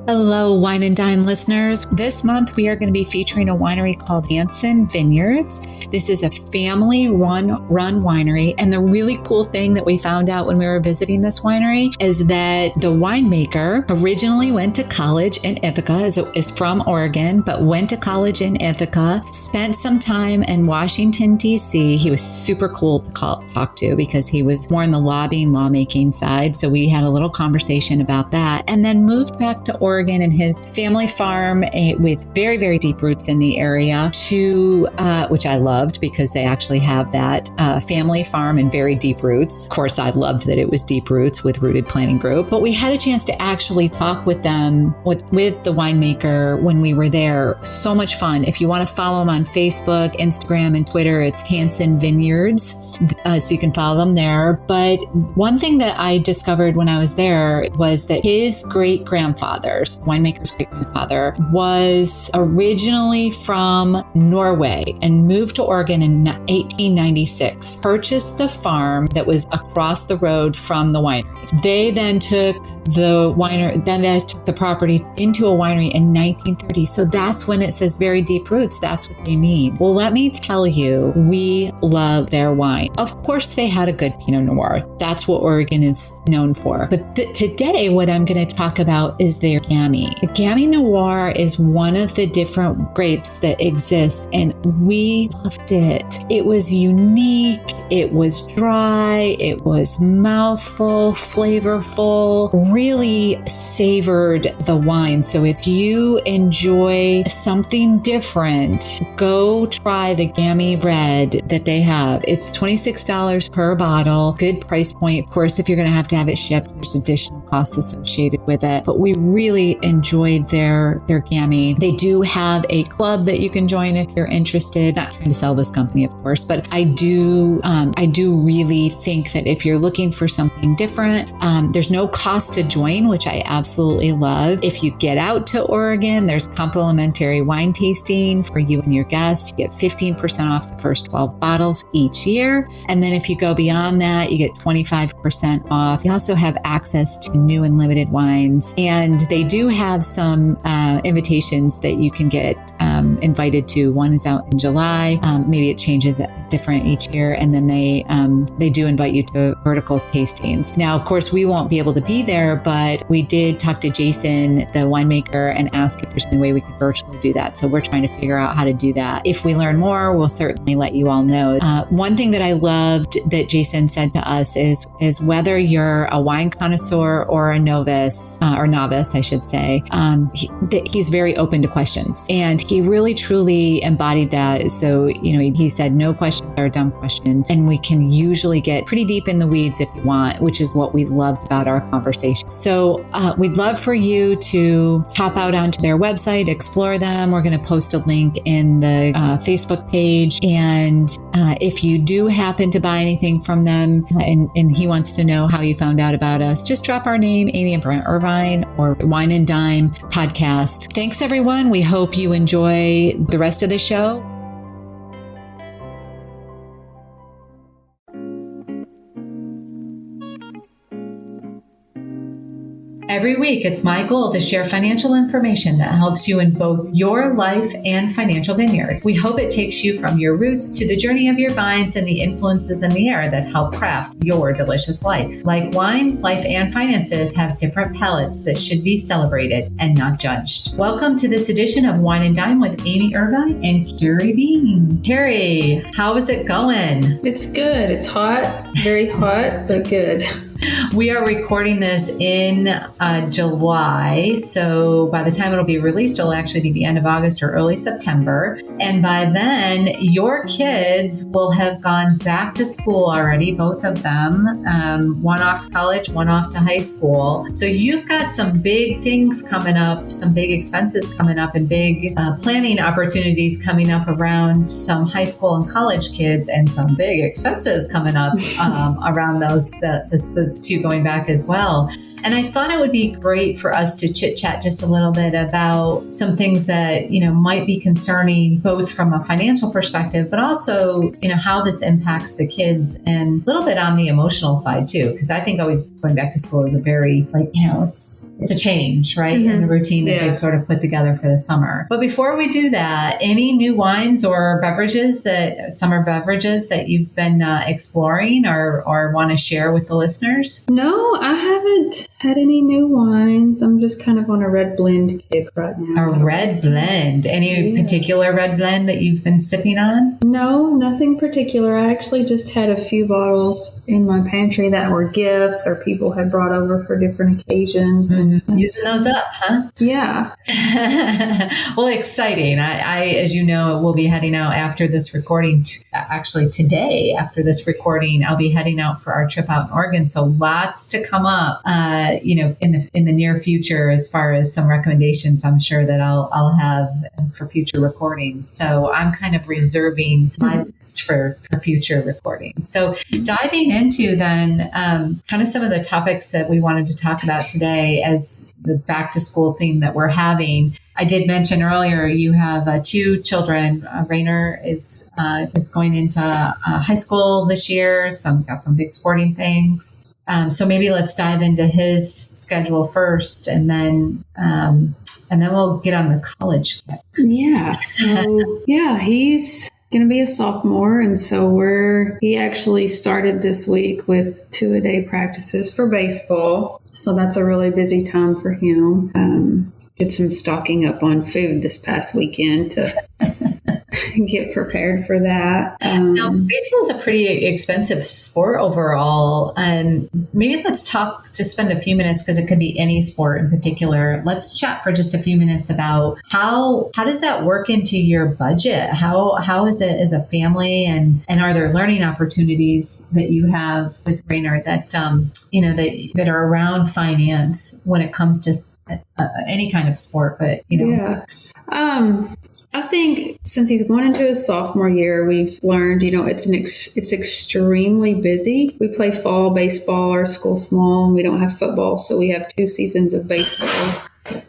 Hello, Wine and Dine listeners. This month, we are going to be featuring a winery called Hansen Vineyards. This is a family-run winery. And the really cool thing that we found out when we were visiting this winery is that the winemaker originally went to college in Ithaca, is from Oregon, but went to college in Ithaca, spent some time in Washington, D.C. He was super cool to talk to because he was more in the lawmaking side. So we had a little conversation about that, and then moved back to Oregon and his family farm with very, very deep roots in the area to, which I loved because they actually have that family farm and very deep roots. Of course, I loved that it was deep roots with Rooted Planning Group, but we had a chance to actually talk with them, with the winemaker when we were there. So much fun. If you want to follow him on Facebook, Instagram, and Twitter, it's Hansen Vineyards. So you can follow them there. But one thing that I discovered when I was there was that his great-grandfather's winemaker's great-grandfather was originally from Norway and moved to Oregon in 1896, purchased the farm that was across the road from the winery. They then took the property into a winery in 1930. So that's when it says very deep roots. That's what they mean. Well, let me tell you, we love their wine. Of course, they had a good Pinot Noir. That's what Oregon is known for. But today, what I'm going to talk about is their Gamay. The Gamay Noir is one of the different grapes that exists, and we loved it. It was unique. It was dry. It was mouthful, flavorful, really savored the wine. So if you enjoy something different, go try the Gamay Red that they have. It's $26 per bottle. Good price point. Of course, if you're going to have it shipped, there's additional costs associated with it. But we really enjoyed their Gamay. They do have a club that you can join if you're interested. Not trying to sell this company, of course, but I do really think that if you're looking for something different, there's no cost to join, which I absolutely love. If you get out to Oregon, there's complimentary wine tasting for you and your guests. You get 15% off the first 12 bottles each year. And then if you go beyond that, you get 25% off. You also have access to new and limited wines. And they do have some invitations that you can get invited to. One is out in July. Maybe it changes different each year. And then they do invite you to vertical tastings. Now, of course, we won't be able to be there, but we did talk to Jason, the winemaker, and ask if there's any way we could virtually do that. So we're trying to figure out how to do that. If we learn more, we'll certainly let you all know. One thing that I loved that Jason said to us is whether you're a wine connoisseur or a novice, I should say, he's very open to questions. And he really, truly embodied that. So, he said no questions are a dumb question. And we can usually get pretty deep in the weeds if you want, which is what we loved about our conversation. So we'd love for you to hop out onto their website, explore them. We're going to post a link in the Facebook page. And if you do happen to buy anything from them and he wants to know how you found out about us, just drop our name, Amy and Brent Irvine, or Wine and Dime Podcast. Thanks, everyone. We hope you enjoy the rest of the show. Every week, it's my goal to share financial information that helps you in both your life and financial vineyard. We hope it takes you from your roots to the journey of your vines and the influences in the air that help craft your delicious life. Like wine, life and finances have different palates that should be celebrated and not judged. Welcome to this edition of Wine and Dime with Amy Irvine and Kerrie Beene. Kerrie, how is it going? It's good. It's hot, very hot, but good. We are recording this in July, so by the time it'll be released, it'll actually be the end of August or early September. And by then, your kids will have gone back to school already, both of them, one off to college, one off to high school. So you've got some big things coming up, some big expenses coming up, and big planning opportunities coming up around some high school and college kids, and some big expenses coming up around those, the two going back as well. And I thought it would be great for us to chit chat just a little bit about some things that, might be concerning both from a financial perspective, but also, how this impacts the kids and a little bit on the emotional side too. Because I think always going back to school is a very, it's a change, right? In the routine that they've sort of put together for the summer. But before we do that, any new wines or summer beverages that you've been exploring or want to share with the listeners? No, I haven't had any new wines. I'm just kind of on a red blend kick right now. A red blend. Any particular red blend that you've been sipping on? No, nothing particular. I actually just had a few bottles in my pantry that were gifts or people had brought over for different occasions. Using those up, huh? Yeah. Well, exciting. I, as you know, will be heading out after this recording. Actually, today, after this recording, I'll be heading out for our trip out in Oregon. So lots to come up, in the near future, as far as some recommendations I'm sure that I'll have for future recordings. So I'm kind of reserving my list for future recordings. So diving into then kind of some of the topics that we wanted to talk about today as the back to school theme that we're having. I did mention earlier you have 2 children. Rainer is going into high school this year. Got some big sporting things. So maybe let's dive into his schedule first, and then we'll get on the college kick. Yeah. So he's going to be a sophomore, and so he actually started this week with 2-a-day practices for baseball. So that's a really busy time for him. Did some stocking up on food this past weekend to get prepared for that. Now, baseball is a pretty expensive sport overall. And maybe let's spend a few minutes, because it could be any sport in particular. Let's chat for just a few minutes about how does that work into your budget? How is it as a family, and are there learning opportunities that you have with Rainer that that are around finance when it comes to any kind of sport? But I think since he's going into his sophomore year, we've learned, it's extremely busy. We play fall baseball, our school's small, and we don't have football. So we have 2 seasons of baseball,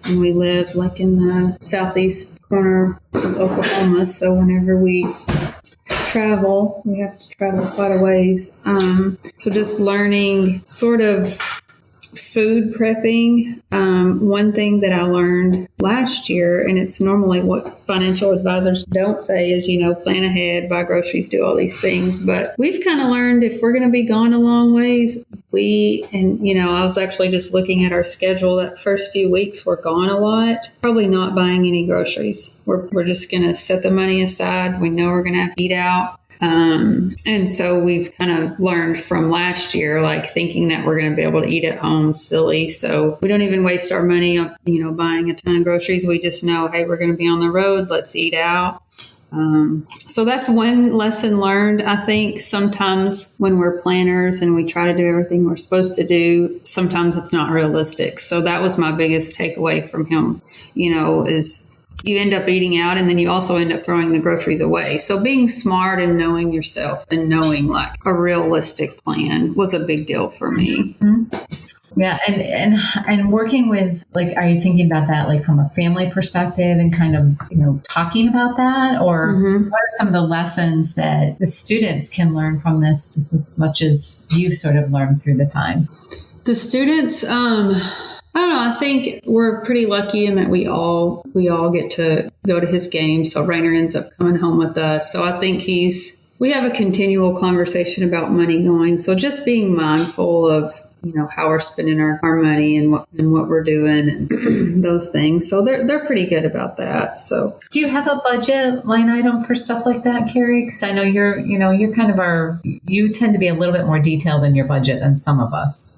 and we live in the southeast corner of Oklahoma. So whenever we travel, we have to travel quite a ways. So just learning sort of food prepping. One thing that I learned last year, and it's normally what financial advisors don't say, is, plan ahead, buy groceries, do all these things. But we've kind of learned if we're going to be gone a long ways, I was actually just looking at our schedule. That first few weeks we're gone a lot, probably not buying any groceries. We're just going to set the money aside. We know we're going to have to eat out. And so we've kind of learned from last year, thinking that we're going to be able to eat at home, silly. So we don't even waste our money on, buying a ton of groceries. We just know, hey, we're going to be on the road. Let's eat out. So that's one lesson learned. I think sometimes when we're planners and we try to do everything we're supposed to do, sometimes it's not realistic. So that was my biggest takeaway from him, is you end up eating out, and then you also end up throwing the groceries away. So being smart and knowing yourself and knowing a realistic plan was a big deal for me. Mm-hmm. Yeah. And working with, are you thinking about that, from a family perspective and kind of, talking about that, or what are some of the lessons that the students can learn from this, just as much as you've sort of learned through the time? The students, I don't know. I think we're pretty lucky in that we all get to go to his game. So Rainer ends up coming home with us. So I think we have a continual conversation about money going. So just being mindful of, how we're spending our money and what we're doing and those things. So they're pretty good about that. So do you have a budget line item for stuff like that, Kerrie? Because I know you're kind of you tend to be a little bit more detailed in your budget than some of us.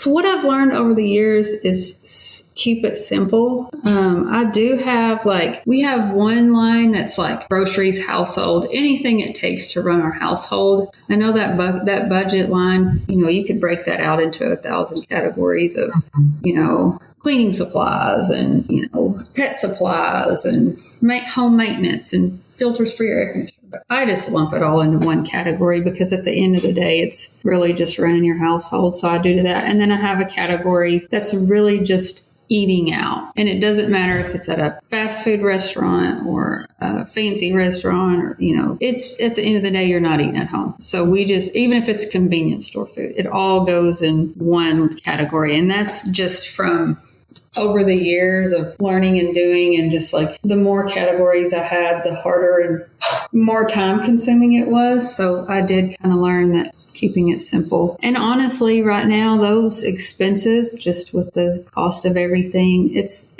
What I've learned over the years is keep it simple. I do have we have one line that's groceries, household, anything it takes to run our household. I know that that budget line, you could break that out into 1,000 categories of, cleaning supplies and, pet supplies and home maintenance and filters for your air conditioner. I just lump it all into one category because at the end of the day, it's really just running your household. So I do that. And then I have a category that's really just eating out. And it doesn't matter if it's at a fast food restaurant or a fancy restaurant or, it's at the end of the day, you're not eating at home. So we just, even if it's convenience store food, it all goes in one category. And that's just from over the years of learning and doing, and just like the more categories I had, the harder and more time consuming it was. So I did kind of learn that keeping it simple. And honestly, right now, those expenses, just with the cost of everything, it's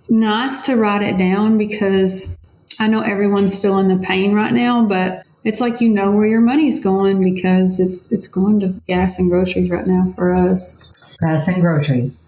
nice to write it down because I know everyone's feeling the pain right now, but it's like where your money's going because it's going to gas and groceries right now for us. Gas and groceries.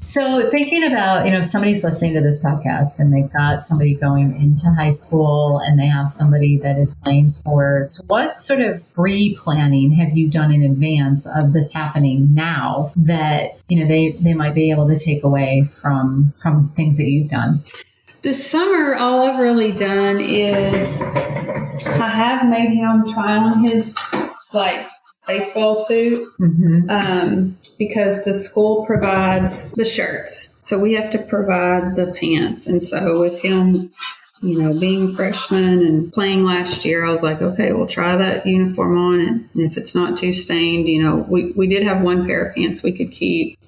So thinking about, if somebody's listening to this podcast and they've got somebody going into high school and they have somebody that is playing sports, what sort of pre-planning have you done in advance of this happening now that, they might be able to take away from things that you've done? This summer, all I've really done is I have made him try on his, baseball suit because the school provides the shirts. So we have to provide the pants. And so with him, being a freshman and playing last year, I was like, okay, we'll try that uniform on. And if it's not too stained, we did have one pair of pants we could keep.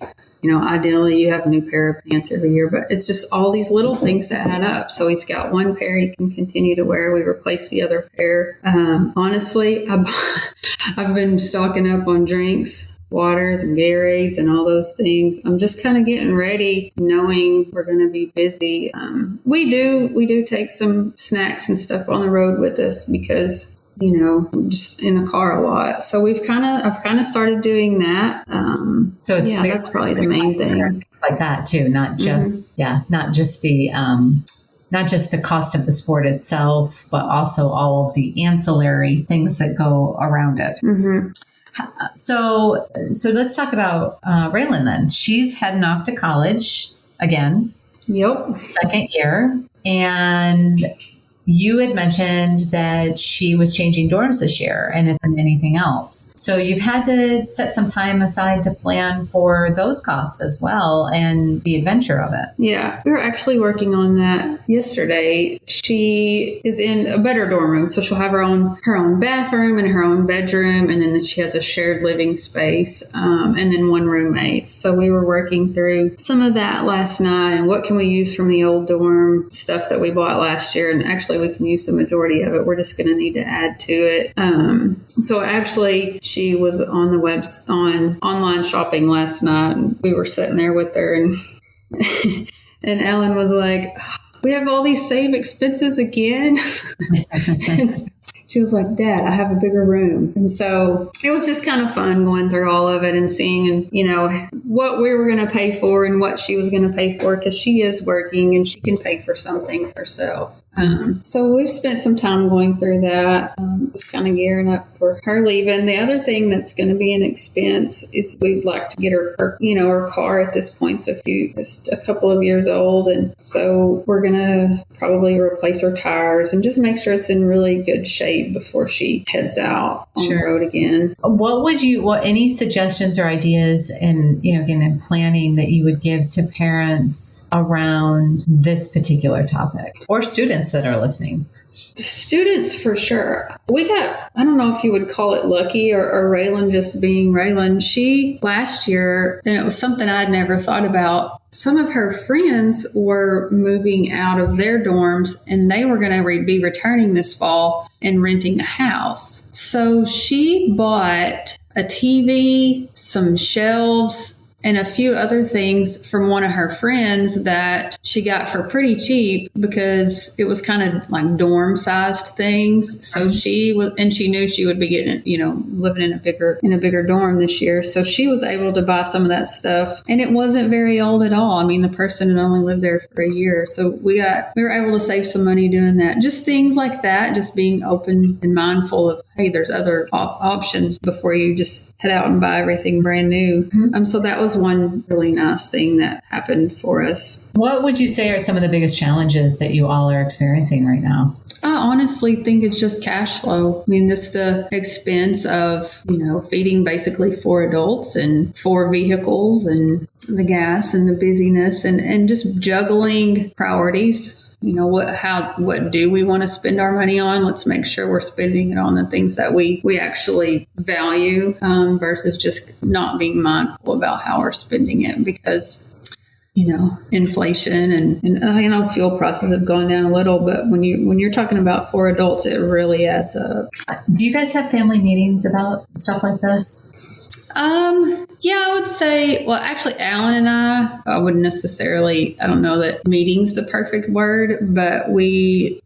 Ideally you have a new pair of pants every year, but it's just all these little things that add up. So he's got one pair he can continue to wear. We replace the other pair. Honestly, I've been stocking up on drinks, waters and Gatorades and all those things. I'm just kind of getting ready, knowing we're going to be busy. We do take some snacks and stuff on the road with us because I'm just in the car a lot. So I've kind of started doing that. So it's that's probably the main thing. Things like that too, not just not just the cost of the sport itself, but also all of the ancillary things that go around it. Mm-hmm. So let's talk about Raylan then. She's heading off to college again. Yep. Second year. And you had mentioned that she was changing dorms this year and anything else. So you've had to set some time aside to plan for those costs as well and the adventure of it. Yeah, we were actually working on that yesterday. She is in a better dorm room, so she'll have her own bathroom and her own bedroom, and then she has a shared living space, and then one roommate. So we were working through some of that last night and what can we use from the old dorm stuff that we bought last year, and actually we can use the majority of it. We're just going to need to add to it. So actually, she was on the on online shopping last night, and we were sitting there with her, and and Ellen was like, "We have all these same expenses again." And she was like, "Dad, I have a bigger room." And so it was just kind of fun going through all of it and seeing, what we were going to pay for and what she was going to pay for, because she is working and she can pay for some things herself. So we've spent some time going through that, just kind of gearing up for her leaving. The other thing that's going to be an expense is we'd like to get her car at this point. So just a couple of years old. And so we're going to probably replace her tires and just make sure it's in really good shape before she heads out on the road again. Any suggestions or ideas in planning that you would give to parents around this particular topic, or students that are listening? Students for sure. We got, I don't know if you would call it lucky or Raylan just being Raylan. She last year, and it was something I'd never thought about, some of her friends were moving out of their dorms and they were going to be returning this fall and renting a house. So she bought a TV, some shelves, and a few other things from one of her friends that she got for pretty cheap because it was kind of like dorm sized things. So she knew she would be getting, living in a bigger dorm this year. So she was able to buy some of that stuff, and it wasn't very old at all. I mean, the person had only lived there for a year. So we were able to save some money doing that. Just things like that, just being open and mindful of, hey, there's other options before you just head out and buy everything brand new. Mm-hmm. So that was one really nice thing that happened for us. What would you say are some of the biggest challenges that you all are experiencing right now? I honestly think it's just cash flow. I mean, just the expense of, feeding basically 4 adults and 4 vehicles and the gas and the busyness and just juggling priorities. What do we want to spend our money on? Let's make sure we're spending it on the things that we actually value, versus just not being mindful about how we're spending it because, inflation and fuel prices have gone down a little, but when you're talking about 4 adults, it really adds up. Do you guys have family meetings about stuff like this? Yeah, I would say, well, actually, Alan and I wouldn't necessarily, I don't know that meeting's the perfect word, but we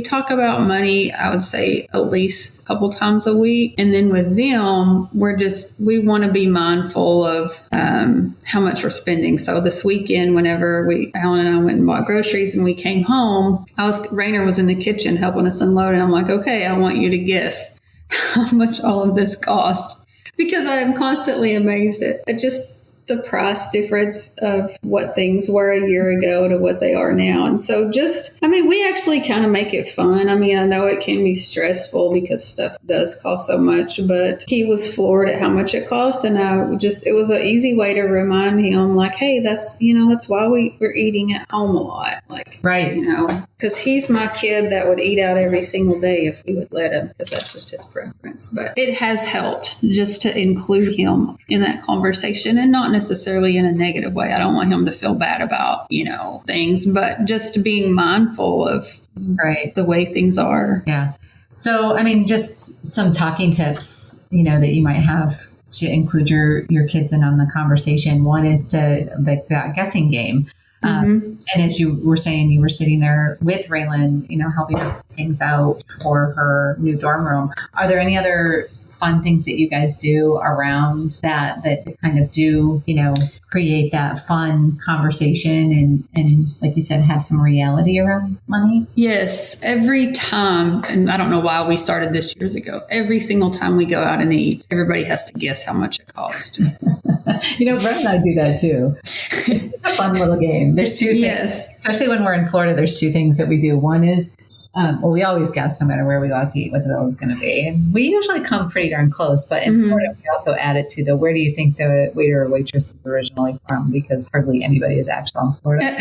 talk about money, I would say at least a couple times a week. And then with them, we want to be mindful of how much we're spending. So this weekend, whenever Alan and I went and bought groceries and we came home, Rainer was in the kitchen helping us unload. And I'm like, okay, I want you to guess how much all of this cost. Because I am constantly amazed at just the price difference of what things were a year ago to what they are now. And so we actually kind of make it fun. I mean, I know it can be stressful because stuff does cost so much, but he was floored at how much it cost. And it was an easy way to remind him like, hey, that's why we're eating at home a lot. Like, right. Because he's my kid that would eat out every single day if we would let him, because that's just his preference. But it has helped just to include him in that conversation, and not necessarily in a negative way. I don't want him to feel bad about, things, but just being mindful of the way things are. Yeah. So, just some talking tips, that you might have to include your kids in on the conversation. One is to that guessing game. And as you were saying, you were sitting there with Raylan, helping her things out for her new dorm room. Are there any other fun things that you guys do around that kind of do, create that fun conversation and like you said, have some reality around money? Yes. Every time, and I don't know why we started this years ago, every single time we go out and eat, everybody has to guess how much it costs. Brett and I do that too. It's a fun little game. There's 2 things, yes. Especially when we're in Florida, there's 2 things that we do. One is, we always guess no matter where we go out to eat what the bill is going to be. And we usually come pretty darn close, but in Florida, we also add it to where do you think the waiter or waitress is originally from? Because hardly anybody is actually from Florida.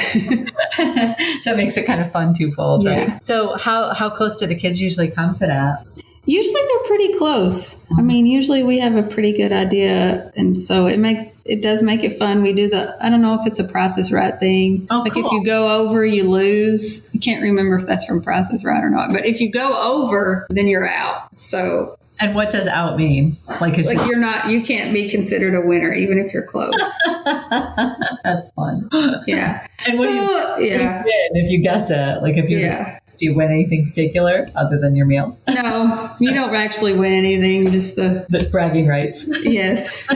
So it makes it kind of fun twofold, right? Yeah. So how close do the kids usually come to that? Usually they're pretty close. I mean, usually we have a pretty good idea. And so it does make it fun. We do I don't know if it's a Price is Right thing. Oh, like cool. If you go over, you lose. I can't remember if that's from Price is Right or not. But if you go over, then you're out. So. And what does out mean? You can't be considered a winner, even if you're close. That's fun. Yeah. And what do you win if you guess it? Do you win anything particular other than your meal? No, you don't actually win anything, just the bragging rights. Yes.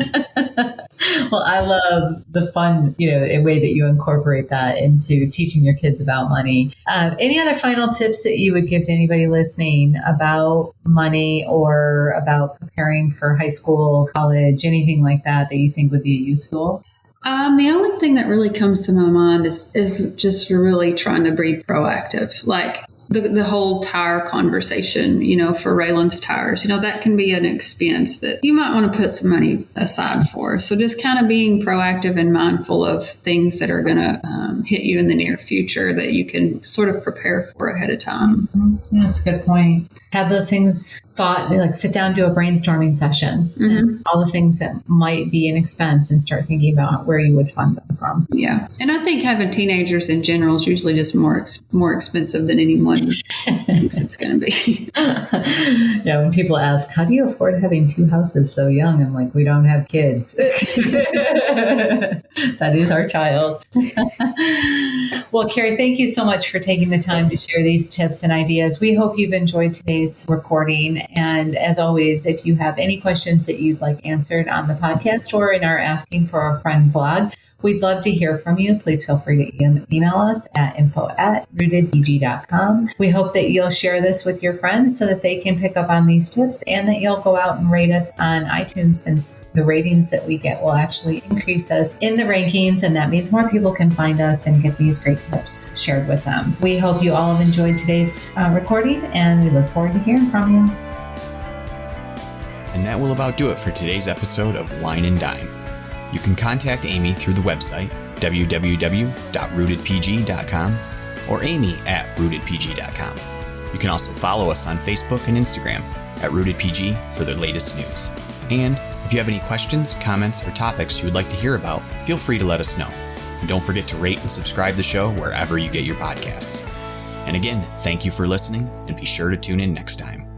Well, I love the fun, way that you incorporate that into teaching your kids about money. Any other final tips that you would give to anybody listening about money or about preparing for high school, college, anything like that you think would be useful? The only thing that really comes to my mind is just really trying to be proactive. Like the whole tire conversation, for Raylan's tires, that can be an expense that you might want to put some money aside for. So just kind of being proactive and mindful of things that are going to hit you in the near future that you can sort of prepare for ahead of time. Mm-hmm. Yeah, that's a good point. Have those things thought, like sit down, do a brainstorming session, all the things that might be an expense and start thinking about where you would fund them from. Yeah. And I think having teenagers in general is usually just more expensive than anyone thinks it's going to be. Yeah. When people ask, how do you afford having 2 houses so young? I'm like, we don't have kids. That is our child. Well, Kerrie, thank you so much for taking the time to share these tips and ideas. We hope you've enjoyed today's today's recording. And as always, if you have any questions that you'd like answered on the podcast or in our Asking for a Friend blog, we'd love to hear from you. Please feel free to email us at info@rootedpg.com. We hope that you'll share this with your friends so that they can pick up on these tips, and that you'll go out and rate us on iTunes, since the ratings that we get will actually increase us in the rankings, and that means more people can find us and get these great tips shared with them. We hope you all have enjoyed today's recording, and we look forward to hearing from you. And that will about do it for today's episode of Wine and Dime. You can contact Amy through the website, www.rootedpg.com, or amy@rootedpg.com. You can also follow us on Facebook and Instagram at rootedpg for the latest news. And if you have any questions, comments, or topics you would like to hear about, feel free to let us know. And don't forget to rate and subscribe the show wherever you get your podcasts. And again, thank you for listening, and be sure to tune in next time.